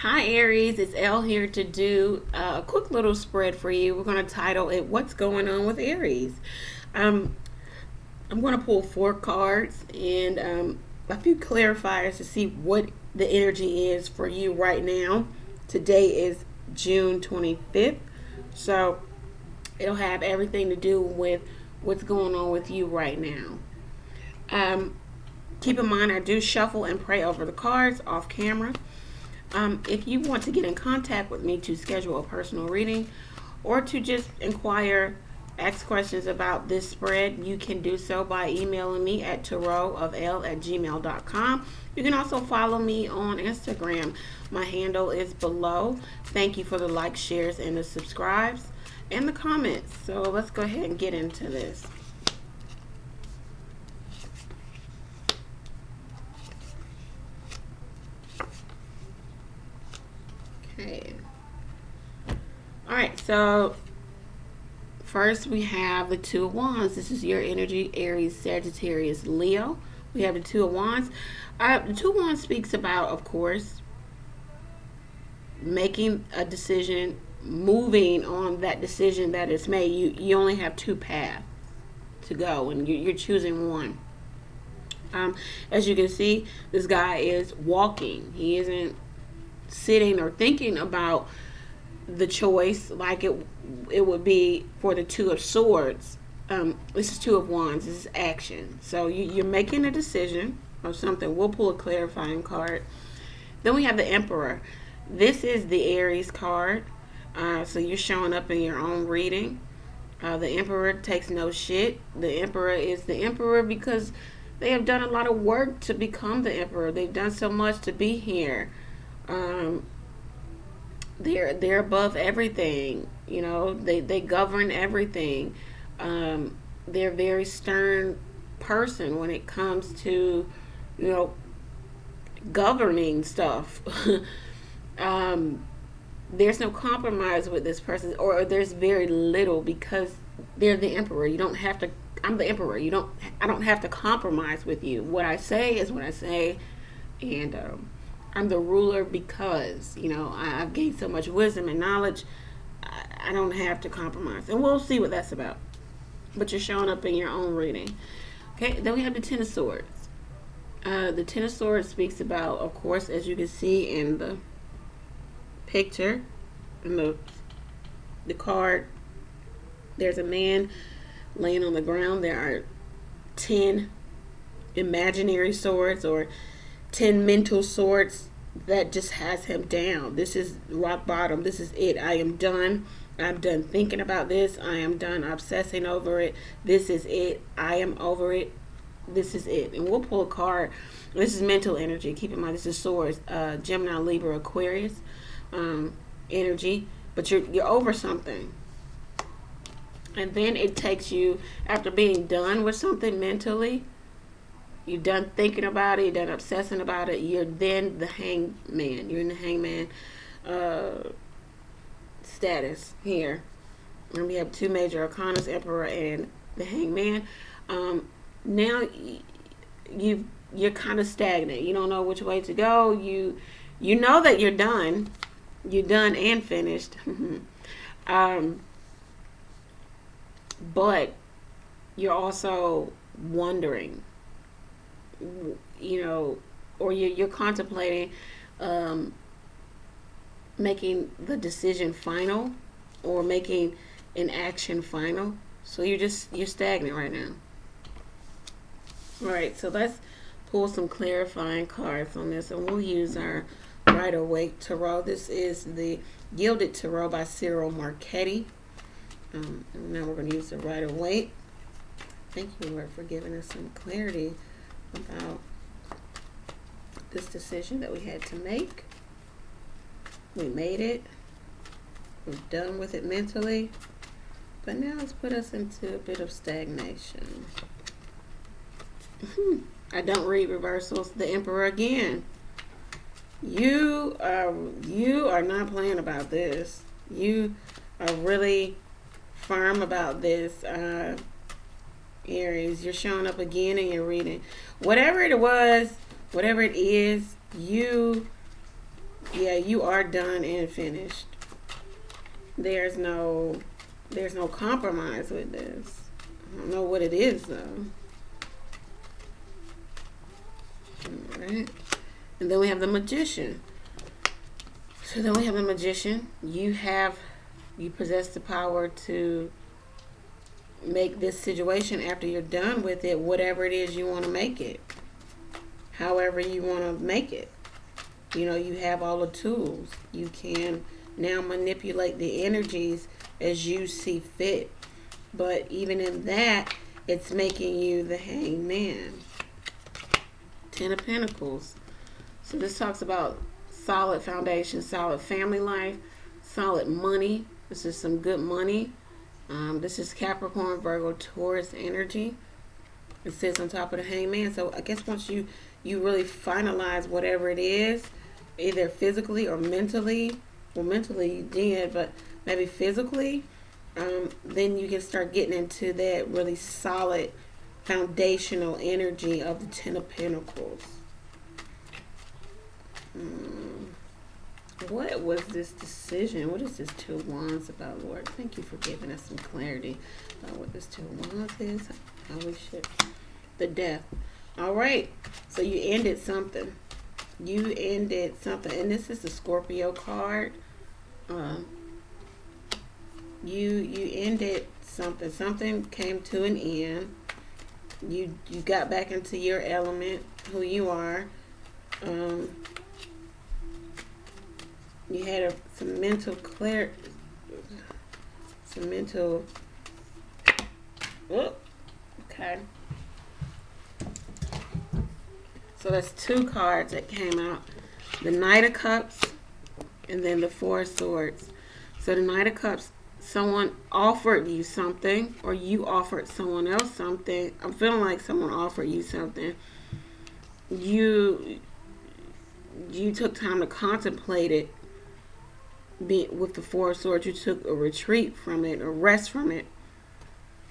Hi Aries, it's Elle here to do a quick little spread for you. We're going to title it What's Going On with Aries. Um, I'm going to pull 4 cards and a few clarifiers to see what the energy is for you right now. Today is June 25th, so it'll have everything to do with what's going on with you right now. Um, Keep in mind, I do shuffle and pray over the cards off camera. If you want to get in contact with me to schedule a personal reading or to just inquire, ask questions about this spread, you can do so by emailing me at tarotofelle@gmail.com. You can also follow me on Instagram. My handle is below. Thank you for the likes, shares, and the subscribes and the comments. So let's go ahead and get into this. Okay. All right, so first we have the Two of Wands. This is your energy, Aries, Sagittarius, Leo. We have the Two of Wands. The Two of Wands speaks about, of course, making a decision, moving on that decision that is made. You only have 2 paths to go, and you're choosing one. As you can see, this guy is walking. He isn't sitting or thinking about the choice like it would be for the Two of Swords. This is Two of Wands. This is action. So you're making a decision or something. We'll pull a clarifying card. Then we have the Emperor. This is the Aries card. So you're showing up in your own reading. The Emperor takes no shit. The Emperor is the Emperor because they have done a lot of work to become the Emperor. They've done so much to be here. They're above everything. You know, they govern everything. They're a very stern person when it comes to, you know, governing stuff. There's no compromise with this person, or there's very little, because they're the Emperor. You don't have to. I'm the Emperor. I don't have to compromise with you. What I say is what I say, and I'm the ruler because, you know, I've gained so much wisdom and knowledge. I don't have to compromise. And we'll see what that's about. But you're showing up in your own reading. Okay, then we have the Ten of Swords. The Ten of Swords speaks about, of course, as you can see in the picture, in the card, there's a man laying on the ground. There are 10 imaginary swords or 10 mental swords that just has him down. This is rock bottom. This is it. I am done. I'm done thinking about this. I am done obsessing over it. This is it. I am over it. This is it. And we'll pull a card. This is mental energy. Keep in mind, this is swords. Gemini, Libra, Aquarius energy. But you're over something. And then it takes you, after being done with something mentally, you're done thinking about it, you're done obsessing about it, you're then the hangman. You're in the hangman status here. And we have 2 major arcanas, Emperor and the hangman. Now you're kind of stagnant. You don't know which way to go. You know that you're done. You're done and finished. But you're also wondering, you know, or you're contemplating making the decision final or making an action final. So you're stagnant right now. All right, so let's pull some clarifying cards on this, and we'll use our Rider-Waite Tarot. This is the Gilded Tarot by Cyril Marchetti. And now we're going to use the Rider-Waite. Thank you, Lord, for giving us some clarity about this decision that we had to make. We made it. We're done with it mentally. But now it's put us into a bit of stagnation. I don't read reversals. The Emperor again. You are not playing about this. You are really firm about this. Aries, you're showing up again in your reading. Whatever it was, whatever it is, you Yeah, you are done and finished. There's no compromise with this. I don't know what it is though. Alright. And then we have the Magician. So then we have the Magician. You possess the power to make this situation, after you're done with it, whatever it is you want to make it. However you want to make it. You know, you have all the tools. You can now manipulate the energies as you see fit. But even in that, it's making you the Hangman. 10 of Pentacles. So this talks about solid foundation, solid family life, solid money. This is some good money. This is Capricorn, Virgo, Taurus energy. It sits on top of the Hangman. So I guess once you really finalize whatever it is, either physically or mentally, well, mentally you did, but maybe physically, then you can start getting into that really solid foundational energy of the 10 of Pentacles. What was this decision? What is this 2 of Wands about, Lord? Thank you for giving us some clarity about what this 2 of Wands is. How we should. The Death. All right. So you ended something. You ended something. And this is the Scorpio card. You ended something. Something came to an end. You got back into your element, who you are. You had some mental clarity. Some mental. Oh, okay. So that's 2 cards that came out. The Knight of Cups and then the 4 of Swords. So the Knight of Cups, someone offered you something, or you offered someone else something. I'm feeling like someone offered you something. You took time to contemplate it. With the 4 of Swords, you took a retreat from it, a rest from it.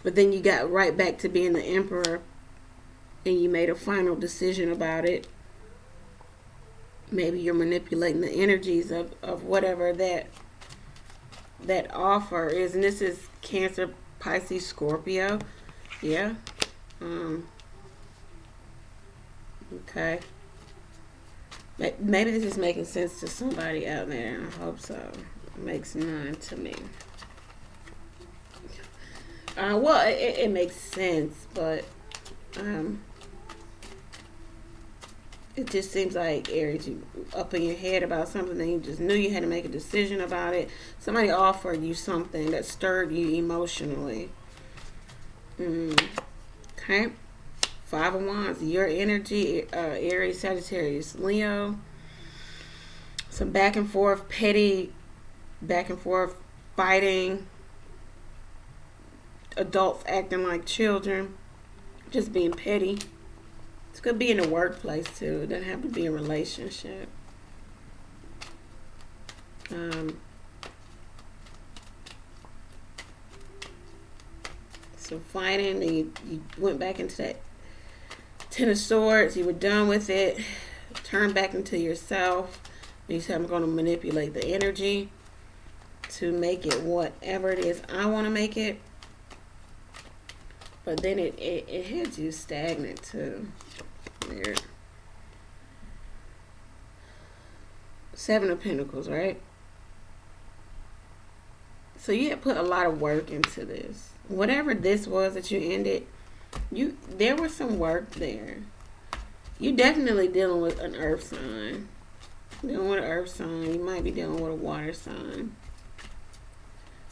But then you got right back to being the Emperor, and you made a final decision about it. Maybe you're manipulating the energies of whatever that offer is. And this is Cancer, Pisces, Scorpio. Yeah. Okay. Maybe this is making sense to somebody out there. I hope so. It makes none to me. Well, it makes sense, but it just seems like, Aries, you up in your head about something and you just knew you had to make a decision about it. Somebody offered you something that stirred you emotionally. Okay. 5 of Wands, your energy, Aries, Sagittarius, Leo. Some back and forth, petty, back and forth fighting. Adults acting like children. Just being petty. It could be in the workplace too. It doesn't have to be a relationship. So fighting, and you went back into that 10 of Swords. You were done with it. Turn back into yourself. You said, I'm going to manipulate the energy to make it whatever it is I want to make it. But then it had you stagnant too. Weird. 7 of Pentacles, right? So you had put a lot of work into this. Whatever this was that you ended, there was some work there. You definitely dealing with an earth sign. Dealing with an earth sign. You might be dealing with a water sign.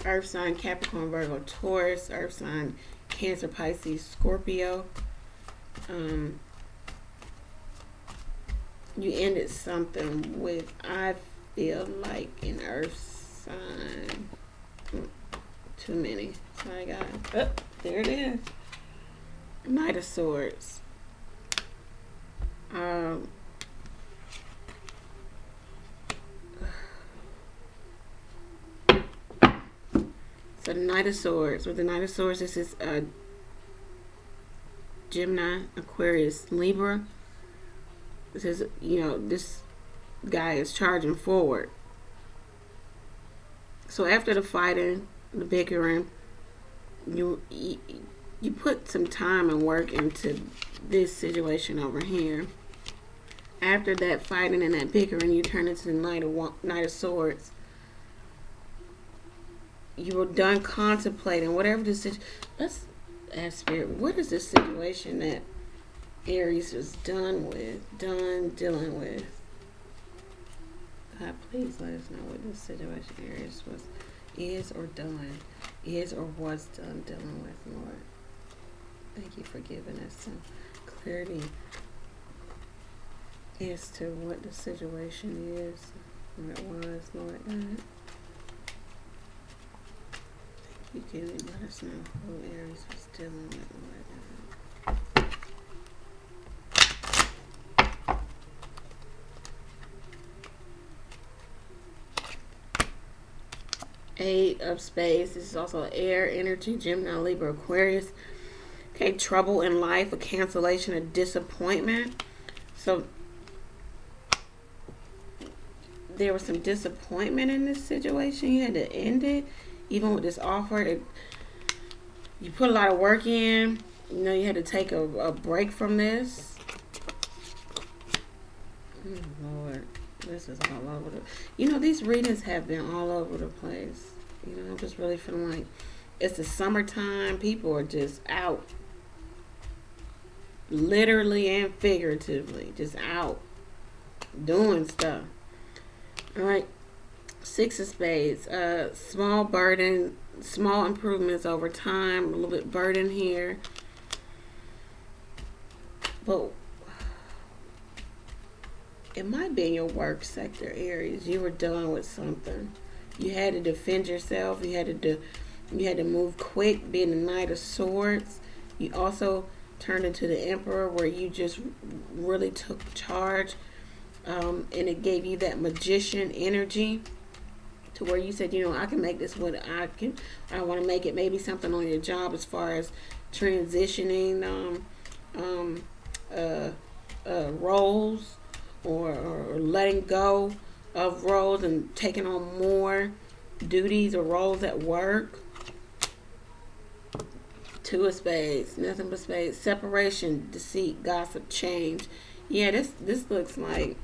Earth sign, Capricorn, Virgo, Taurus. Earth sign, Cancer, Pisces, Scorpio. You ended something with, I feel like, an earth sign. Too many. Sorry, guys. Oh, there it is. Knight of Swords. So the Knight of Swords. With the Knight of Swords, this is Gemini, Aquarius, Libra. This is, this guy is charging forward. So after the fighting, the bickering, you put some time and work into this situation over here. After that fighting and that bickering, you turn into the Knight of Swords. You were done contemplating whatever this situation. Let's ask Spirit, what is this situation that Aries is done dealing with? God, please let us know what this situation Aries is or was done dealing with, Lord. Thank you for giving us some clarity as to what the situation is, what it was, Lord God. You can let us know who Aries was dealing with, Lord God. 8 of Spades. This is also air energy, Gemini, Libra, Aquarius. Okay, trouble in life, a cancellation, a disappointment. So there was some disappointment in this situation. You had to end it. Even with this offer, you put a lot of work in. You know, you had to take a break from this. Oh, Lord. This is all over the... You know, these readings have been all over the place. You know, I'm just really feeling like it's the summertime. People are just out. Literally and figuratively. Just out. Doing stuff. Alright. 6 of Spades. Small burden. Small improvements over time. A little bit burden here. But... it might be in your work sector, Aries. You were done with something. You had to defend yourself. You had to move quick, being the Knight of Swords. You also turned into the Emperor, where you just really took charge, and it gave you that magician energy, to where you said, you know, I can make this what I can. I want to make it maybe something on your job as far as transitioning roles. Or letting go of roles and taking on more duties or roles at work. 2 of Spades, nothing but Spades. Separation, deceit, gossip, change. Yeah, this looks like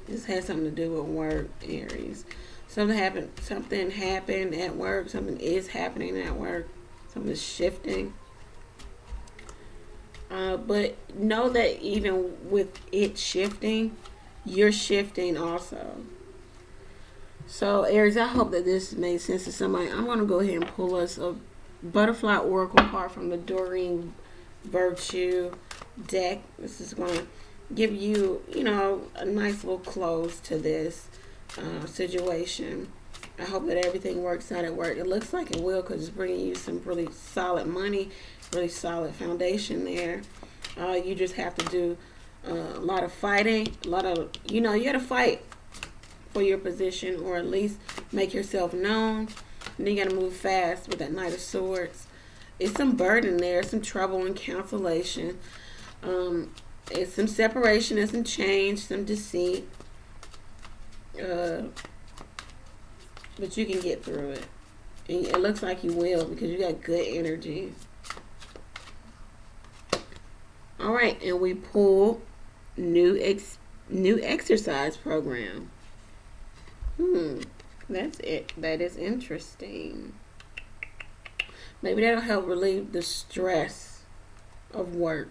this has something to do with work, Aries. Something happened at work. Something is happening at work. Something's shifting. But know that even with it shifting, you're shifting also. So, Aries, I hope that this made sense to somebody. I'm going to go ahead and pull us a Butterfly Oracle card from the Doreen Virtue deck. This is going to give you, you know, a nice little close to this situation. I hope that everything works out at work. It looks like it will, because it's bringing you some really solid money, really solid foundation there. You just have to do a lot of fighting, you got to fight for your position, or at least make yourself known. And then you got to move fast with that Knight of Swords. It's some burden there, some trouble and cancellation. It's some separation and some change, some deceit. But you can get through it. And it looks like you will, because you got good energy. All right, and we pull new exercise program. That's it. That is interesting. Maybe that'll help relieve the stress of work.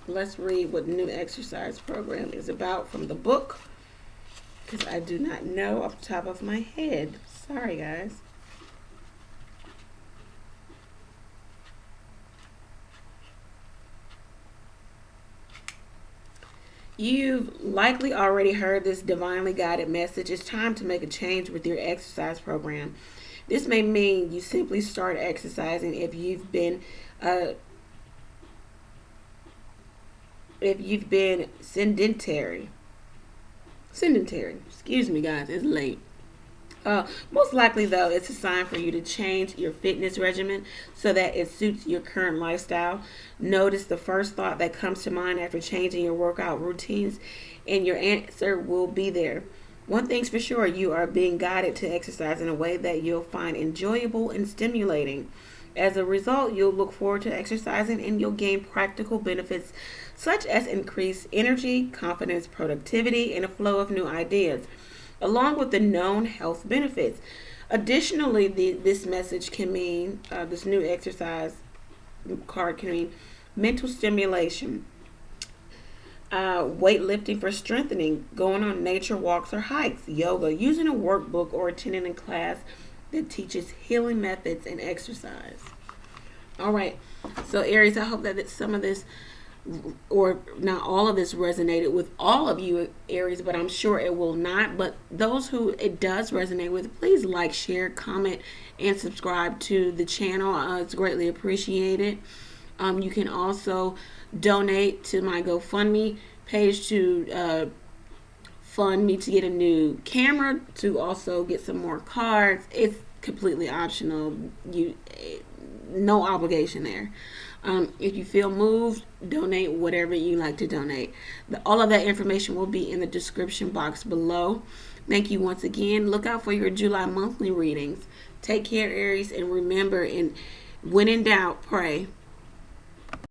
Let's read what the new exercise program is about from the book, because I do not know off the top of my head. Sorry, guys. You've likely already heard this divinely guided message. It's time to make a change with your exercise program. This may mean you simply start exercising if you've been sedentary. Excuse me, guys, it's late. Most likely, though, it's a sign for you to change your fitness regimen so that it suits your current lifestyle. Notice the first thought that comes to mind after changing your workout routines, and your answer will be there. One thing's for sure, you are being guided to exercise in a way that you'll find enjoyable and stimulating. As a result, you'll look forward to exercising and you'll gain practical benefits such as increased energy, confidence, productivity, and a flow of new ideas, along with the known health benefits. Additionally, this message can mean, this new exercise card can mean mental stimulation, weightlifting for strengthening, going on nature walks or hikes, yoga, using a workbook, or attending a class that teaches healing methods and exercise. All right, so Aries, I hope that some of this, or not all of this, resonated with all of you, Aries, but I'm sure it will not. But those who it does resonate with, please like, share, comment, and subscribe to the channel. It's greatly appreciated. You can also donate to my GoFundMe page to fund me to get a new camera, to also get some more cards. It's completely optional. No obligation there. If you feel moved, donate whatever you like to donate. All of that information will be in the description box below. Thank you once again. Look out for your July monthly readings. Take care, Aries, and remember, when in doubt, pray.